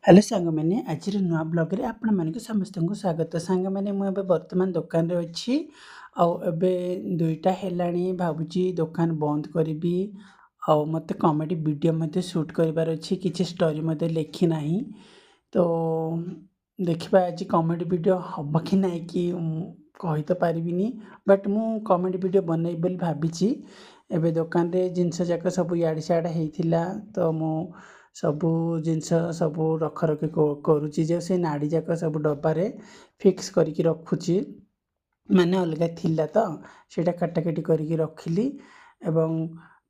Hello सांग मैंने आज नुआ ब्लॉग रे आपण मानक समस्त को स्वागत। सांग मैंने मुझे बर्तमान दुकान रे अच्छी आबे दुईटा हेलाणी भावुची दुकान बंद करी मत कॉमेडी वीडियो मते शूट करिवार अच्छी किसी स्टोरी मते लिखी नाही तो देखिबा आज कॉमेडी वीडियो हम कि ना कि कही तो पारिबिनी बट मु कॉमेडी वीडियो बनई बोली भाबिची। एबे दुकान रे जिनस जाक सब इयाडे सियाडे हेइथिला तो मु ସବୁ ଜିନିଷ ସବୁ ରଖାରଖି କରୁଛି ଯେ ସେ ନାଡ଼ି ଯାକ ସବୁ ଡବାରେ ଫିକ୍ସ କରିକି ରଖୁଛି। ମାନେ ଅଲଗା ଥିଲା ତ ସେଇଟା କାଟାକାଟି କରିକି ରଖିଲି ଏବଂ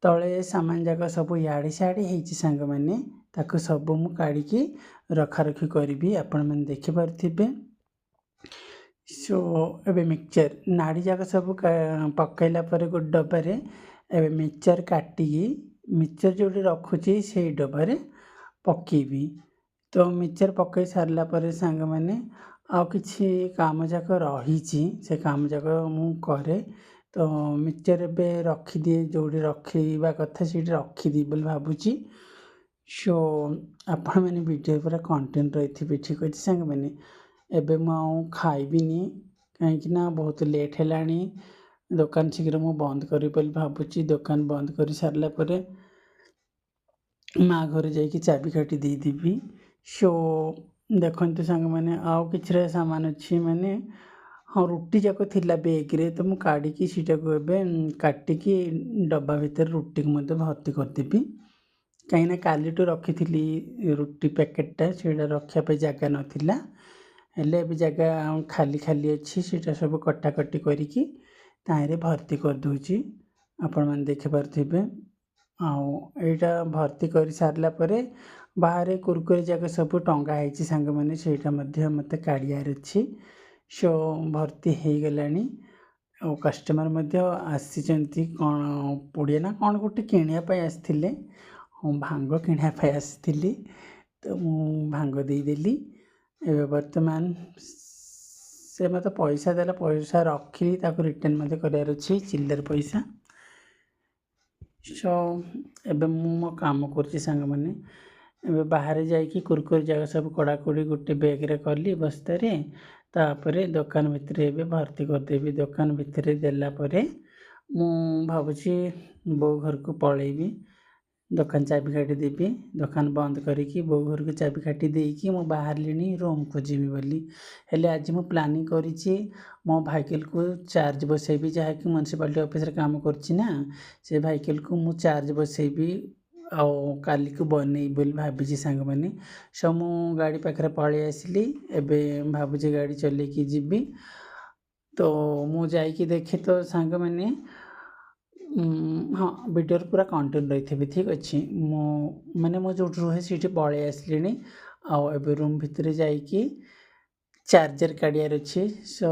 ତଳେ ସାମାନ ଯାକ ସବୁ ଇଆଡ଼େ ସିଆଡ଼େ ହେଇଛି ସାଙ୍ଗମାନେ ତାକୁ ସବୁ ମୁଁ କାଢ଼ିକି ରଖାରଖି କରିବି ଆପଣମାନେ ଦେଖିପାରୁଥିବେ। ସୋ ଏବେ ମିକ୍ସଚର ନାଡ଼ି ଯାକ ସବୁ ପକାଇଲା ପରେ ଗୋଟେ ଡବାରେ ଏବେ ମିକ୍ସଚର କାଟିକି ମିକ୍ସଚର ଯେଉଁଠି ରଖୁଛି ସେଇ ଡବାରେ ପକେଇବି। ତ ମିକ୍ସଚର ପକାଇ ସାରିଲା ପରେ ସାଙ୍ଗମାନେ ଆଉ କିଛି କାମ ଯାକ ରହିଛି ସେ କାମ ଯାକ ମୁଁ କରେ। ତ ମିକ୍ସଚର ଏବେ ରଖିଦିଏ ଯେଉଁଠି ରଖିବା କଥା ସେଇଠି ରଖିଦିଏ ବୋଲି ଭାବୁଛି। ସୋ ଆପଣମାନେ ଭିଡ଼ିଓ ପୁରା କଣ୍ଟିନ୍ୟୁ ରହିଥିବେ ଠିକ୍ ଅଛି ସାଙ୍ଗମାନେ। ଏବେ ମୁଁ ଆଉ ଖାଇବିନି କାହିଁକିନା ବହୁତ ଲେଟ୍ ହେଲାଣି। ଦୋକାନ ଶୀଘ୍ର ମୁଁ ବନ୍ଦ କରିବି ବୋଲି ଭାବୁଛି। ଦୋକାନ ବନ୍ଦ କରି ସାରିଲା ପରେ ମାଆ ଘରେ ଯାଇକି ଚାବିକାଠି ଦେଇଦେବି। ସୋ ଦେଖନ୍ତୁ ସାଙ୍ଗମାନେ ଆଉ କିଛିଟା ସାମାନ ଅଛି ମାନେ ହଁ ରୁଟି ଯାକ ଥିଲା ବେଗ୍ରେ ତ ମୁଁ କାଢ଼ିକି ସେଇଟାକୁ ଏବେ କାଟିକି ଡବା ଭିତରେ ରୁଟିକୁ ମଧ୍ୟ ଭର୍ତ୍ତି କରିଦେବି। କାହିଁକିନା କାଲିଠୁ ରଖିଥିଲି ରୁଟି ପ୍ୟାକେଟଟା ସେଇଟା ରଖିବା ପାଇଁ ଜାଗା ନଥିଲା ହେଲେ ଏବେ ଜାଗା ଖାଲି ଖାଲି ଅଛି ସେଇଟା ସବୁ କଟାକଟି କରିକି ତାହିଁରେ ଭର୍ତ୍ତି କରିଦେଉଛି ଆପଣମାନେ ଦେଖିପାରୁଥିବେ। ଆଉ ଏଇଟା ଭର୍ତ୍ତି କରି ସାରିଲା ପରେ ବାହାରେ କୁରକୁରି ଯାକ ସବୁ ଟଙ୍ଗା ହେଇଛି ସାଙ୍ଗମାନେ ସେଇଟା ମଧ୍ୟ ମୋତେ କାଢ଼ିବାର ଅଛି। ସୋ ଭର୍ତ୍ତି ହେଇଗଲାଣି ଆଉ କଷ୍ଟମର ମଧ୍ୟ ଆସିଛନ୍ତି କ'ଣ ପୁଡ଼ିଆ ନା କ'ଣ ଗୋଟେ କିଣିବା ପାଇଁ ଆସିଥିଲେ। ହଁ ଭାଙ୍ଗ କିଣିବା ପାଇଁ ଆସିଥିଲି ତ ମୁଁ ଭାଙ୍ଗ ଦେଇଦେଲି। ଏବେ ବର୍ତ୍ତମାନ ସେ ମୋତେ ପଇସା ଦେଲା ପଇସା ରଖିଲି ତାକୁ ରିଟର୍ଣ୍ଣ ମଧ୍ୟ କରିବାର ଅଛି ଚିଲ୍ଲର ପଇସା। ସୋ ଏବେ ମୁଁ ମୋ କାମ କରୁଛି ସାଙ୍ଗମାନେ। ଏବେ ବାହାରେ ଯାଇକି କୁରକୁରି ଯାକ ସବୁ କଢ଼ାକଢ଼ି ଗୋଟେ ବ୍ୟାଗ୍ରେ କଲି ବସ୍ତାରେ ତାପରେ ଦୋକାନ ଭିତରେ ଏବେ ଭର୍ତ୍ତି କରିଦେବି। ଦୋକାନ ଭିତରେ ଦେଲା ପରେ ମୁଁ ଭାବୁଛି ବୋଉ ଘରକୁ ପଳେଇବି। ଦୋକାନ ଚାବିକାଠି ଦେବି ଦୋକାନ ବନ୍ଦ କରିକି ବୋଉ ଘରକୁ ଚାବିକାଠି ଦେଇକି ମୁଁ ବାହାରିଲିଣି ରୁମ୍କୁ ଯିବି ବୋଲି। ହେଲେ ଆଜି ମୁଁ ପ୍ଲାନିଂ କରିଛି ମୋ ଭାଇକେଲକୁ ଚାର୍ଜ ବସାଇବି ଯାହାକି ମ୍ୟୁନିସିପାଲିଟି ଅଫିସରେ କାମ କରୁଛି ନା ସେ ଭାଇକେଲକୁ ମୁଁ ଚାର୍ଜ ବସାଇବି ଆଉ କାଲିକୁ ବନେଇବି ବୋଲି ଭାବିଛି ସାଙ୍ଗମାନେ। ସୋ ମୁଁ ଗାଡ଼ି ପାଖରେ ପଳେଇ ଆସିଲି ଏବେ ଭାବୁଛି ଗାଡ଼ି ଚଲେଇକି ଯିବି। ତ ମୁଁ ଯାଇକି ଦେଖେ ତ ସାଙ୍ଗମାନେ ହଁ ଭିଡ଼ିଓରେ ପୁରା କଣ୍ଟିନ୍ୟୁ ରହିଥିବେ ଠିକ୍ ଅଛି। ମୁଁ ଯେଉଁଠି ରୁହେ ସେଇଠି ପଳେଇ ଆସିଲିଣି ଆଉ ଏବେ ରୁମ୍ ଭିତରେ ଯାଇକି ଚାର୍ଜର କାଢ଼ିବାର ଅଛି। ସୋ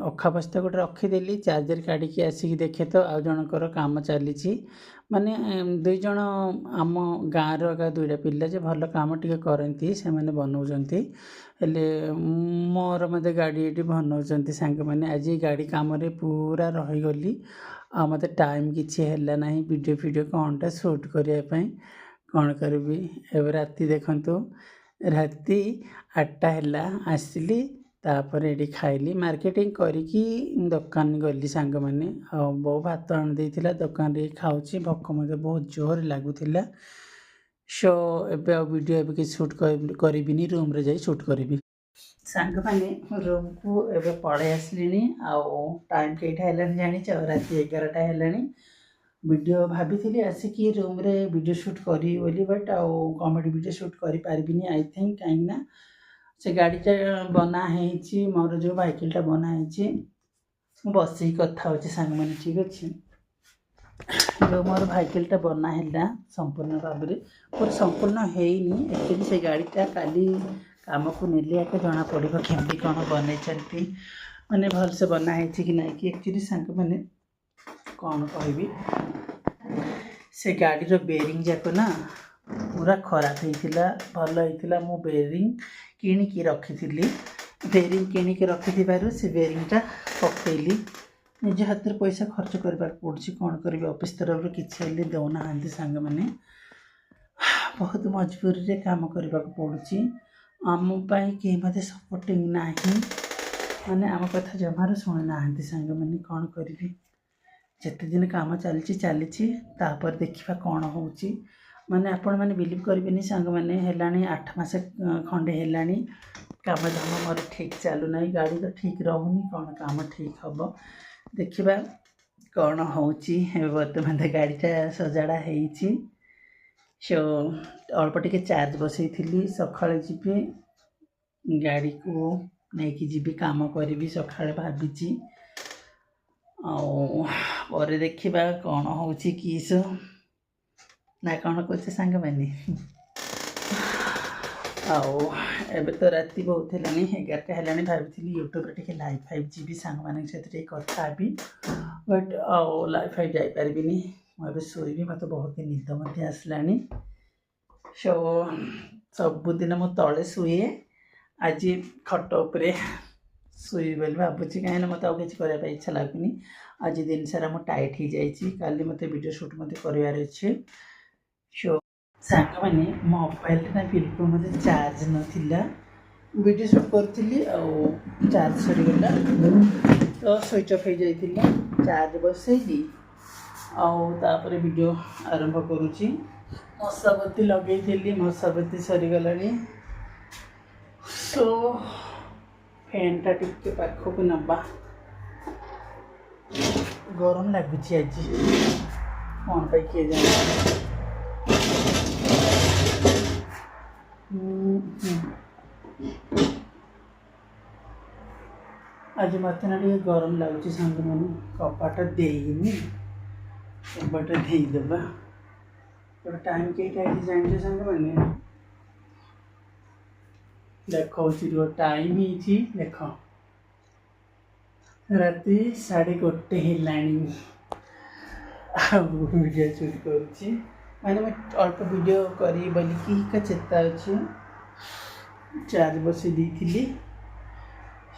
ଅଖା ବସ୍ତା ଗୋଟେ ରଖିଦେଲି ଚାର୍ଜର କାଢ଼ିକି ଆସିକି ଦେଖେ ତ ଆଉ ଜଣଙ୍କର କାମ ଚାଲିଛି ମାନେ ଦୁଇ ଜଣ ଆମ ଗାଁର ଏକା ଦୁଇଟା ପିଲା ଯେ ଭଲ କାମ ଟିକେ କରନ୍ତି ସେମାନେ ବନାଉଛନ୍ତି। ହେଲେ ମୋର ମୋତେ ଗାଡ଼ି ଏଠି ବନାଉଛନ୍ତି ସାଙ୍ଗମାନେ। ଆଜି ଗାଡ଼ି କାମରେ ପୁରା ରହିଗଲି ଆଉ ମୋତେ ଟାଇମ୍ କିଛି ହେଲା ନାହିଁ ଭିଡ଼ିଓ କ'ଣଟା ସୁଟ୍ କରିବା ପାଇଁ। କ'ଣ କରିବି ଏବେ ରାତି ଦେଖନ୍ତୁ ରାତି 8ଟା ହେଲା ଆସିଲି ତାପରେ ଏଠି ଖାଇଲି ମାର୍କେଟିଂ କରିକି ଦୋକାନ ଗଲି ସାଙ୍ଗମାନେ। ଆଉ ବୋଉ ଭାତ ଆଣିଦେଇଥିଲା ଦୋକାନରେ ଖାଉଛି ଭୋକ ମୋତେ ବହୁତ ଜୋର ଲାଗୁଥିଲା। ସୋ ଏବେ ଆଉ ଭିଡ଼ିଓ ଏବେ କିଛି ସୁଟ୍ କରିବିନି ରୁମ୍ରେ ଯାଇ ସୁଟ୍ କରିବି। ସାଙ୍ଗମାନେ ରୁମ୍କୁ ଏବେ ପଳେଇ ଆସିଲିଣି ଆଉ ଟାଇମ୍ କେଇଟା ହେଲାଣି ଜାଣିଛ ରାତି 11ଟା ହେଲାଣି। ଭିଡ଼ିଓ ଭାବିଥିଲି ଆସିକି ରୁମ୍ରେ ଭିଡ଼ିଓ ସୁଟ୍ କରିବି ବୋଲି ବଟ୍ ଆଉ କମେଡ଼ି ଭିଡ଼ିଓ ସୁଟ୍ କରିପାରିବିନି ଆଇ ଥିଙ୍କ କାହିଁକିନା ସେ ଗାଡ଼ିଟା ବନା ହେଇଛି ମୋର ଯେଉଁ ଭାଇକେଲଟା ବନା ହେଇଛି ମୁଁ ବସିକି କଥା ହେଉଛି ସାଙ୍ଗମାନେ ଠିକ୍ ଅଛି। ଯେଉଁ ମୋର ଭାଇକେଲଟା ବନା ହେଲା ସମ୍ପୂର୍ଣ୍ଣ ଭାବରେ ମୋର ସମ୍ପୂର୍ଣ୍ଣ ହେଇନି ଆକ୍ଚୁଆଲି ସେ ଗାଡ଼ିଟା କାଲି କାମକୁ ନେଲେ ଏକା ଜଣାପଡ଼ିବ କେମିତି କ'ଣ ବନେଇଛନ୍ତି ମାନେ ଭଲସେ ବନା ହେଇଛି କି ନାହିଁ କି। ଆକ୍ଚୁଆଲି ସାଙ୍ଗମାନେ କ'ଣ କହିବି ସେ ଗାଡ଼ିର ବେରିଂ ଯାକ ନା ପୁରା ଖରାପ ହେଇଥିଲା ଭଲ ହେଇଥିଲା। ମୁଁ ବେରିଂ କିଣିକି ରଖିଥିଲି ବେରିଂ କିଣିକି ରଖିଥିବାରୁ ସେ ବେରିଂଟା ପକେଇଲି ନିଜ ହାତରେ ପଇସା ଖର୍ଚ୍ଚ କରିବାକୁ ପଡ଼ୁଛି କ'ଣ କରିବି ଅଫିସ୍ ତରଫରୁ କିଛି ହେଲେ ଦେଉନାହାନ୍ତି ସାଙ୍ଗମାନେ ବହୁତ ମଜବୁରିରେ କାମ କରିବାକୁ ପଡ଼ୁଛି। ଆମ ପାଇଁ କେହି ମୋତେ ସପୋର୍ଟିଂ ନାହିଁ, ମାନେ ଆମ କଥା ଜମାରୁ ଶୁଣୁନାହାନ୍ତି ସାଙ୍ଗମାନେ। କ'ଣ କରିବି, ଯେତେ ଦିନ କାମ ଚାଲିଛି ତାପରେ ଦେଖିବା କ'ଣ ହେଉଛି। ମାନେ ଆପଣମାନେ ବିଲିଭ୍ କରିବେନି ସାଙ୍ଗମାନେ, ହେଲାଣି 8 ମାସ ଖଣ୍ଡେ ହେଲାଣି କାମ ଧାମ ମୋର ଠିକ୍ ଚାଲୁନାହିଁ। ଗାଡ଼ି ତ ଠିକ୍ ରହୁନି, କ'ଣ କାମ ଠିକ୍ ହେବ ଦେଖିବା କ'ଣ ହେଉଛି। ଏବେ ବର୍ତ୍ତମାନ ଗାଡ଼ିଟା ସଜାଡ଼ା ହେଇଛି। ସୋ ଅଳ୍ପ ଟିକେ ଚାର୍ଜ ବସେଇଥିଲି, ସକାଳେ ଯିବି ଗାଡ଼ିକୁ ନେଇକି ଯିବି, କାମ କରିବି ସକାଳେ ଭାବିଛି। ଆଉ ପରେ ଦେଖିବା କ'ଣ ହେଉଛି କିସ ନା କ'ଣ କହୁছে ସାଙ୍ଗମାନେ। ଆଉ ଏବେ ତ ରାତି ବହୁତ ହେଲାଣି, 11ଟା ହେଲାଣି। ଭାବିଥିଲି ୟୁଟ୍ୟୁବରେ ଟିକେ ଲାଇଭ୍ ଫାଇଭ୍ ଯିବି, ସାଙ୍ଗମାନଙ୍କ ସହିତ ଟିକେ କଥା ହେବି, ବଟ୍ ଆଉ ଲାଇଭ୍ ଫାଇଭ୍ ଯାଇପାରିବିନି। ମୁଁ ଏବେ ଶୋଇବି, ମୋତେ ବହୁତ ନିଦ ମଧ୍ୟ ଆସିଲାଣି। ସୋ ସବୁଦିନ ମୁଁ ତଳେ ଶୁଏ, ଆଜି ଖଟ ଉପରେ ଶୋଇବି ବୋଲି ଭାବୁଛି, କାହିଁକିନା ମୋତେ ଆଉ କିଛି କରିବା ପାଇଁ ଇଚ୍ଛା ଲାଗୁନି। ଆଜି ଦିନ ସାରା ମୁଁ ଟାଇଟ୍ ହେଇଯାଇଛି, କାଲି ମୋତେ ଭିଡ଼ିଓ ସୁଟ୍ ମଧ୍ୟ କରିବାର ଅଛି। ସୋ ସାଙ୍ଗମାନେ ମୋବାଇଲରେ ନା ବିଲକୁଲ ମୋତେ ଚାର୍ଜ ନଥିଲା, ଭିଡ଼ିଓ ସୁଟ୍ କରିଥିଲି ଆଉ ଚାର୍ଜ ସରିଗଲା ତ ସୁଇଚ୍ ଅଫ୍ ହେଇଯାଇଥିଲା। ଚାର୍ଜ ବସେଇକି ଆଉ ତାପରେ ଭିଡ଼ିଓ ଆରମ୍ଭ କରୁଛି। ମଶାବତୀ ଲଗେଇଥିଲି, ମଶାବତୀ ସରିଗଲାଣି। ସୋ ଫ୍ୟାନ୍ଟା ଟିକେ ପାଖକୁ ନେବା, ଗରମ ଲାଗୁଛି ଆଜି, କ'ଣ ପାଇଁ କିଏ ଜାଣେ। ଆଜି ମୋତେ ନା ଟିକେ ଗରମ ଲାଗୁଛି ସାଙ୍ଗମାନେ। କବାଟ ଦେଇନି, କବାଟ ଦେଇଦେବା। ଗୋଟେ ଟାଇମ୍ କେଇଟା ହେଇଛି ଜାଣିଛ ସାଙ୍ଗମାନେ? ଦେଖାଉଛି ରୁହ, ଟାଇମ୍ ହେଇଛି ଦେଖ, ରାତି 1:30 ହେଲାଣି। ଆଉ ଭିଡ଼ିଓ ସୁଟ୍ କରୁଛି, ମାନେ ମୁଁ ଅଳ୍ପ ଭିଡ଼ିଓ କରିବି ବୋଲିକି ଚେତା ଅଛି। ଚାର୍ଜ ବସେଇ ଦେଇଥିଲି।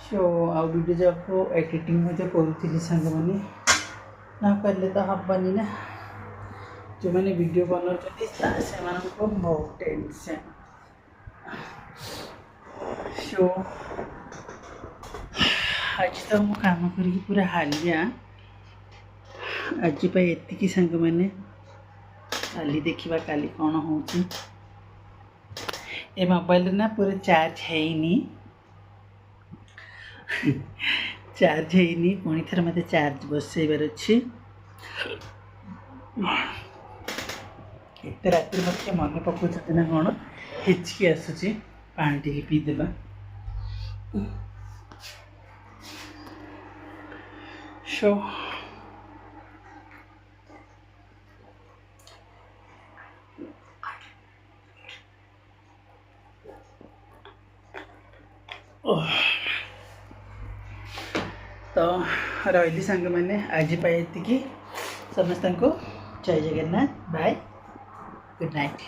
ସୋ ଆଉ ଭିଡ଼ିଓ ଯାକ ଏଡ଼ିଟିଂ ମଧ୍ୟ କରୁଥିଲି ସାଙ୍ଗମାନେ, ନ କଲେ ତ ହେବନି ନା। ଯେଉଁମାନେ ଭିଡ଼ିଓ ବନାଉଛନ୍ତି ସେମାନଙ୍କୁ ବହୁତ ଟେନସନ୍। ସୋ ଆଜି ତ ମୁଁ କାମ କରିକି ପୁରା ହାଲିଆ, ଆଜି ପାଇଁ ଏତିକି ସାଙ୍ଗମାନେ। କାଲି ଦେଖିବା କାଲି କ'ଣ ହେଉଛି। ଏ ମୋବାଇଲରେ ନା ପୁରା ଚାର୍ଜ ହେଇନି, ଚାର୍ଜ ହେଇନି, ପୁଣି ଥରେ ମୋତେ ଚାର୍ଜ ବସେଇବାର ଅଛି। ଏତେ ରାତିରେ ମୋତେ ମନେ ପକାଉଛନ୍ତି ନା କ'ଣ, ହିଚକି ଆସୁଛି, ପାଣି ଟିକେ ପିଇଦେବା। ସୋ ତ ରହିଲି ସାଙ୍ଗମାନେ, ଆଜି ପାଇଁ ଏତିକି। ସମସ୍ତଙ୍କୁ ଜୟ ଜଗନ୍ନାଥ, ବାଏ, ଗୁଡ୍ ନାଇଟ୍।